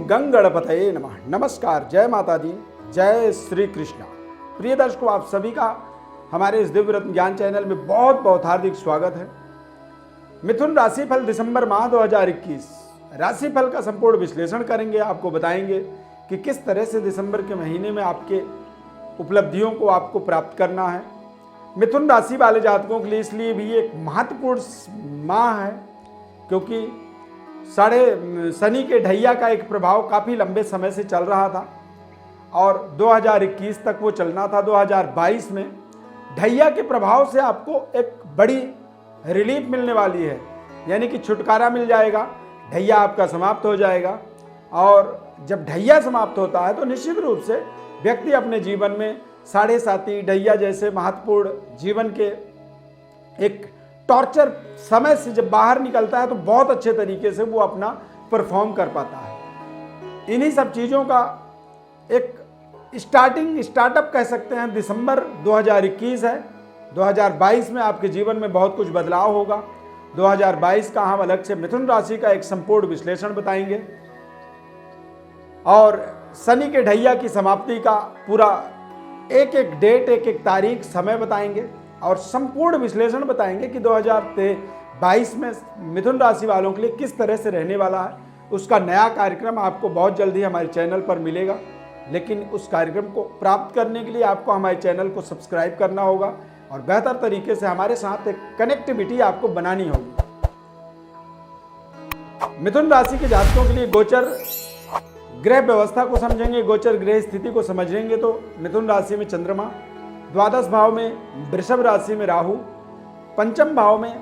गंग गणपतये नमः। नमस्कार, जय माता दी, जय श्री कृष्णा। प्रिय दर्शकों, आप सभी का हमारे इस दिव्य रत्न ज्ञान चैनल में बहुत बहुत हार्दिक स्वागत है। मिथुन राशिफल दिसंबर माह 2021 राशिफल का संपूर्ण विश्लेषण करेंगे। आपको बताएंगे कि किस तरह से दिसंबर के महीने में आपके उपलब्धियों को आपको प्राप्त करना है। मिथुन राशि वाले जातकों के लिए इसलिए भी एक महत्वपूर्ण माह है क्योंकि शनि के ढैया का एक प्रभाव काफ़ी लंबे समय से चल रहा था और 2021 तक वो चलना था। 2022 में ढैया के प्रभाव से आपको एक बड़ी रिलीफ मिलने वाली है, यानी कि छुटकारा मिल जाएगा। ढैया आपका समाप्त हो जाएगा और जब ढैया समाप्त होता है तो निश्चित रूप से व्यक्ति अपने जीवन में साढ़े साती ढैया जैसे महत्वपूर्ण जीवन के एक टॉर्चर समय से जब बाहर निकलता है तो बहुत अच्छे तरीके से वो अपना परफॉर्म कर पाता है। इन्हीं सब चीज़ों का एक स्टार्टअप कह सकते हैं दिसंबर 2021 है। 2022 में आपके जीवन में बहुत कुछ बदलाव होगा। 2022 का हम अलग से मिथुन राशि का एक संपूर्ण विश्लेषण बताएंगे और शनि के ढैया की समाप्ति का पूरा एक एक डेट, एक एक तारीख, समय बताएंगे और संपूर्ण विश्लेषण बताएंगे कि 2022 में मिथुन राशि वालों के लिए किस तरह से रहने वाला है। उसका नया कार्यक्रम आपको बहुत जल्दी हमारे चैनल पर मिलेगा, लेकिन उस कार्यक्रम को प्राप्त करने के लिए आपको हमारे चैनल को सब्सक्राइब करना होगा और बेहतर तरीके से हमारे साथ एक कनेक्टिविटी आपको बनानी होगी। मिथुन राशि के जातकों के लिए गोचर ग्रह व्यवस्था को समझेंगे, गोचर ग्रह स्थिति को समझेंगे तो मिथुन राशि में चंद्रमा, द्वादश भाव में वृषभ राशि में राहु, पंचम भाव में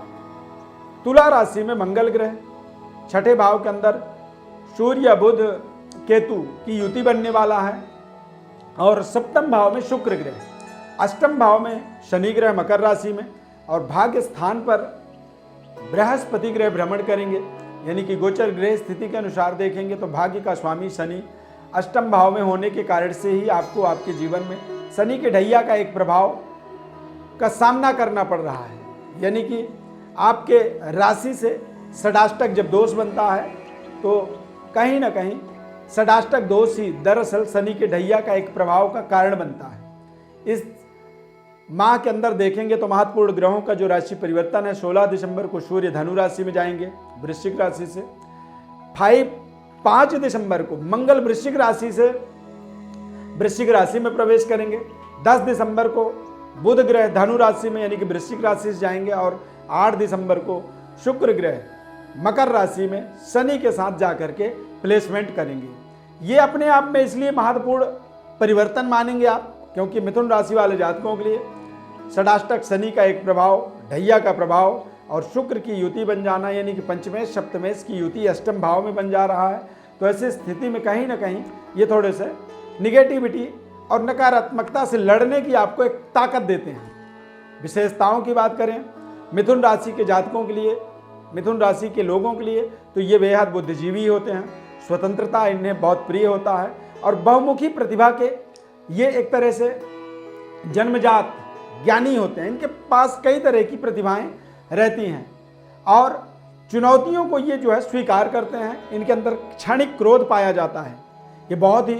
तुला राशि में मंगल ग्रह, छठे भाव के अंदर सूर्य बुध केतु की युति बनने वाला है और सप्तम भाव में शुक्र ग्रह, अष्टम भाव में शनि ग्रह मकर राशि में और भाग्य स्थान पर बृहस्पति ग्रह भ्रमण करेंगे। यानी कि गोचर ग्रह स्थिति के अनुसार देखेंगे तो भाग्य का स्वामी शनि अष्टम भाव में होने के कारण से ही आपको आपके जीवन में शनि के ढैया का एक प्रभाव का सामना करना पड़ रहा है। यानी कि आपके राशि से षडाष्टक जब दोष बनता है तो कहीं ना कहीं षडाष्टक दोष ही दरअसल शनि के ढैया का एक प्रभाव का कारण बनता है। इस माह के अंदर देखेंगे तो महत्वपूर्ण ग्रहों का जो राशि परिवर्तन है, 16 दिसंबर को सूर्य धनु राशि में जाएंगे वृश्चिक राशि से। 5 दिसंबर को मंगल वृश्चिक राशि से वृश्चिक राशि में प्रवेश करेंगे। 10 दिसंबर को बुध ग्रह धनु राशि में यानी कि वृश्चिक राशि से जाएंगे और 8 दिसंबर को शुक्र ग्रह मकर राशि में शनि के साथ जाकर के प्लेसमेंट करेंगे। ये अपने आप में इसलिए महत्वपूर्ण परिवर्तन मानेंगे आप क्योंकि मिथुन राशि वाले जातकों के लिए षडाष्टक शनि का एक प्रभाव, ढैया का प्रभाव और शुक्र की युति बन जाना, यानी कि पंचमेश सप्तमेश की युति अष्टम भाव में बन जा रहा है। तो ऐसी स्थिति में कहीं ना कहीं ये थोड़े से निगेटिविटी और नकारात्मकता से लड़ने की आपको एक ताकत देते हैं। विशेषताओं की बात करें मिथुन राशि के जातकों के लिए, मिथुन राशि के लोगों के लिए, तो ये बेहद बुद्धिजीवी होते हैं। स्वतंत्रता इन्हें बहुत प्रिय होता है और बहुमुखी प्रतिभा के ये एक तरह से जन्मजात ज्ञानी होते हैं। इनके पास कई तरह की प्रतिभाएं रहती हैं और चुनौतियों को ये जो है स्वीकार करते हैं। इनके अंदर क्षणिक क्रोध पाया जाता है। ये बहुत ही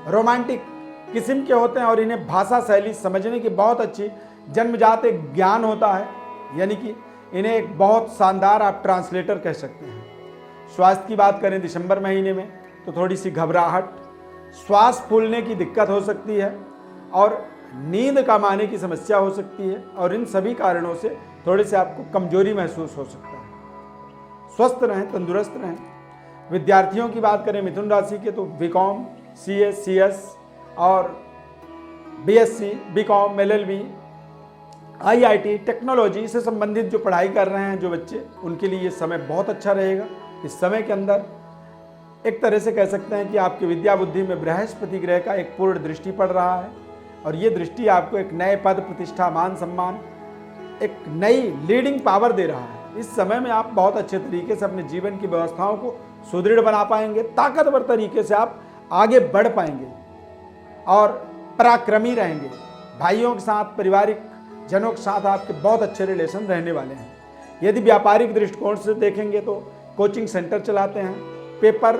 रोमांटिक किस्म के होते हैं और इन्हें भाषा शैली समझने की बहुत अच्छी जन्मजात एक ज्ञान होता है। यानी कि इन्हें एक बहुत शानदार आप ट्रांसलेटर कह सकते हैं। स्वास्थ्य की बात करें दिसंबर महीने में तो थोड़ी सी घबराहट, श्वास फूलने की दिक्कत हो सकती है और नींद कम आने की समस्या हो सकती है और इन सभी कारणों से थोड़े से आपको कमजोरी महसूस हो सकता है। स्वस्थ रहें, तंदुरुस्त रहें। विद्यार्थियों की बात करें मिथुन राशि के तो बीकॉम, सीएस, सीएस और BSc, BCom, LLB, IIT, technology से संबंधित जो पढ़ाई कर रहे हैं जो बच्चे, उनके लिए ये समय बहुत अच्छा रहेगा। इस समय के अंदर एक तरह से कह सकते हैं कि आपकी विद्या बुद्धि में बृहस्पति ग्रह का एक पूर्ण दृष्टि पड़ रहा है और ये दृष्टि आपको एक नए पद, प्रतिष्ठा, मान सम्मान, एक नई लीडिंग पावर दे रहा है। इस समय में आप बहुत अच्छे तरीके से अपने जीवन की व्यवस्थाओं को सुदृढ़ बना पाएंगे, ताकतवर तरीके से आप आगे बढ़ पाएंगे और पराक्रमी रहेंगे। भाइयों के साथ, पारिवारिक जनों के साथ आपके बहुत अच्छे रिलेशन रहने वाले हैं। यदि व्यापारिक दृष्टिकोण से देखेंगे तो कोचिंग सेंटर चलाते हैं, पेपर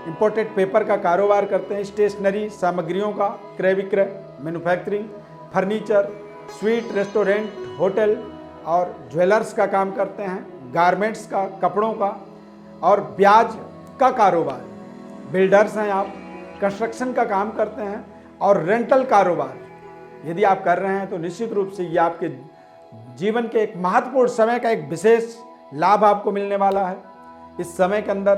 इंपोर्टेड पेपर का कारोबार करते हैं, स्टेशनरी सामग्रियों का क्रय विक्रय, manufacturing, furniture, sweet, restaurant, hotel और ज्वेलर्स का काम करते हैं, गारमेंट्स का, कपड़ों का और ब्याज का कारोबार, बिल्डर्स हैं आप, कंस्ट्रक्शन का काम करते हैं और रेंटल कारोबार यदि आप कर रहे हैं तो निश्चित रूप से ये आपके जीवन के एक महत्वपूर्ण समय का एक विशेष लाभ आपको मिलने वाला है। इस समय के अंदर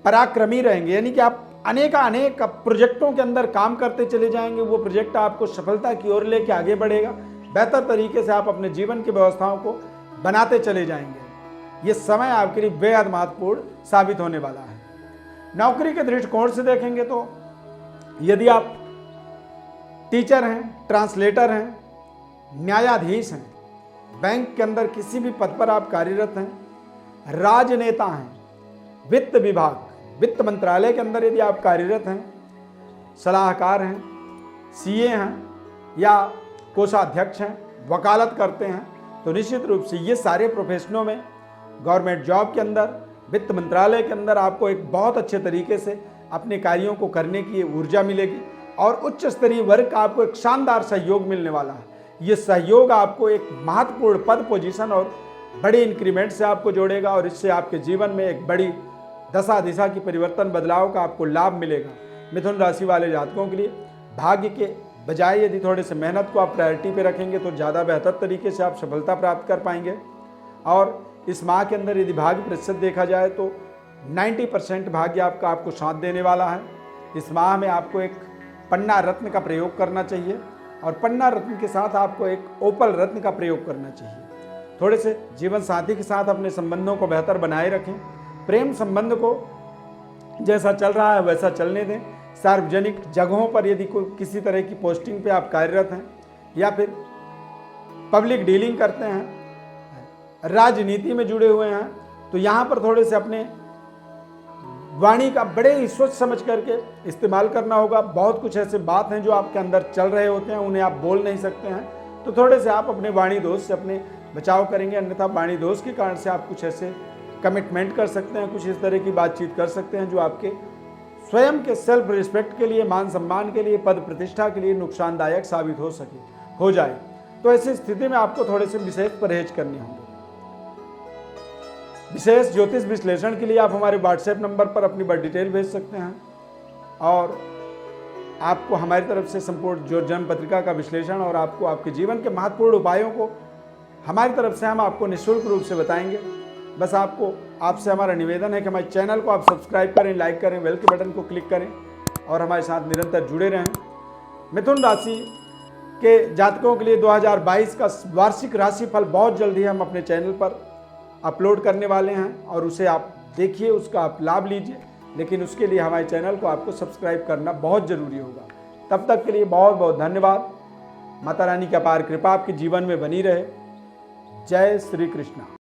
पराक्रमी रहेंगे, यानी कि आप अनेक प्रोजेक्टों के अंदर काम करते चले जाएंगे। वो प्रोजेक्ट आपको सफलता की ओर लेके आगे बढ़ेगा। बेहतर तरीके से आप अपने जीवन की व्यवस्थाओं को बनाते चले जाएंगे। ये समय आपके लिए बेहद महत्वपूर्ण साबित होने वाला है। नौकरी के दृष्टिकोण से देखेंगे तो यदि आप टीचर हैं, ट्रांसलेटर हैं, न्यायाधीश हैं, बैंक के अंदर किसी भी पद पर आप कार्यरत हैं, राजनेता हैं, वित्त विभाग, वित्त मंत्रालय के अंदर यदि आप कार्यरत हैं, सलाहकार हैं, सीए हैं या कोषाध्यक्ष हैं, वकालत करते हैं, तो निश्चित रूप से ये सारे प्रोफेशनों में गवर्नमेंट जॉब के अंदर, वित्त मंत्रालय के अंदर आपको एक बहुत अच्छे तरीके से अपने कार्यों को करने की ऊर्जा मिलेगी और उच्च स्तरीय वर्ग का आपको एक शानदार सहयोग मिलने वाला है। ये सहयोग आपको एक महत्वपूर्ण पद, पोजीशन और बड़े इंक्रीमेंट से आपको जोड़ेगा और इससे आपके जीवन में एक बड़ी दशा दिशा की परिवर्तन, बदलाव का आपको लाभ मिलेगा। मिथुन राशि वाले जातकों के लिए भाग्य के बजाय यदि थोड़े से मेहनत को आप प्रायोरिटी पे रखेंगे तो ज़्यादा बेहतर तरीके से आप सफलता प्राप्त कर पाएंगे। और इस माह के अंदर यदि भाग्य प्रतिशत देखा जाए तो 90% भाग्य आपको साथ देने वाला है। इस माह में आपको एक पन्ना रत्न का प्रयोग करना चाहिए और पन्ना रत्न के साथ आपको एक ओपल रत्न का प्रयोग करना चाहिए। थोड़े से जीवन साथी के साथ अपने संबंधों को बेहतर बनाए रखें। प्रेम संबंध को जैसा चल रहा है वैसा चलने दें। सार्वजनिक जगहों पर यदि कोई किसी तरह की पोस्टिंग पे आप कार्यरत हैं या फिर पब्लिक डीलिंग करते हैं, राजनीति में जुड़े हुए हैं, तो यहाँ पर थोड़े से अपने वाणी का बड़े ही सोच समझ करके इस्तेमाल करना होगा। बहुत कुछ ऐसे बात हैं जो आपके अंदर चल रहे होते हैं, उन्हें आप बोल नहीं सकते हैं, तो थोड़े से आप अपने वाणी दोष से अपने बचाव करेंगे। अन्यथा वाणी दोष के कारण से आप कुछ ऐसे कमिटमेंट कर सकते हैं, कुछ इस तरह की बातचीत कर सकते हैं जो आपके स्वयं के सेल्फ रिस्पेक्ट के लिए, मान सम्मान के लिए, पद प्रतिष्ठा के लिए नुकसानदायक साबित हो जाए। तो ऐसी स्थिति में आपको थोड़े से विशेष परहेज करने होंगे। विशेष ज्योतिष विश्लेषण के लिए आप हमारे व्हाट्सएप नंबर पर अपनी बर्थ डिटेल भेज सकते हैं और आपको हमारी तरफ से संपूर्ण जो जन्म पत्रिका का विश्लेषण और आपको आपके जीवन के महत्वपूर्ण उपायों को हमारी तरफ से हम आपको निःशुल्क रूप से बताएंगे। बस आपसे हमारा निवेदन है कि हमारे चैनल को आप सब्सक्राइब करें, लाइक करें, बेल के बटन को क्लिक करें और हमारे साथ निरंतर जुड़े रहें। मिथुन राशि के जातकों के लिए 2022 का वार्षिक राशिफल बहुत जल्द ही हम अपने चैनल पर अपलोड करने वाले हैं और उसे आप देखिए, उसका आप लाभ लीजिए। लेकिन उसके लिए हमारे चैनल को आपको सब्सक्राइब करना बहुत ज़रूरी होगा। तब तक के लिए बहुत बहुत धन्यवाद। माता रानी की अपार कृपा आपके जीवन में बनी रहे। जय श्री कृष्ण।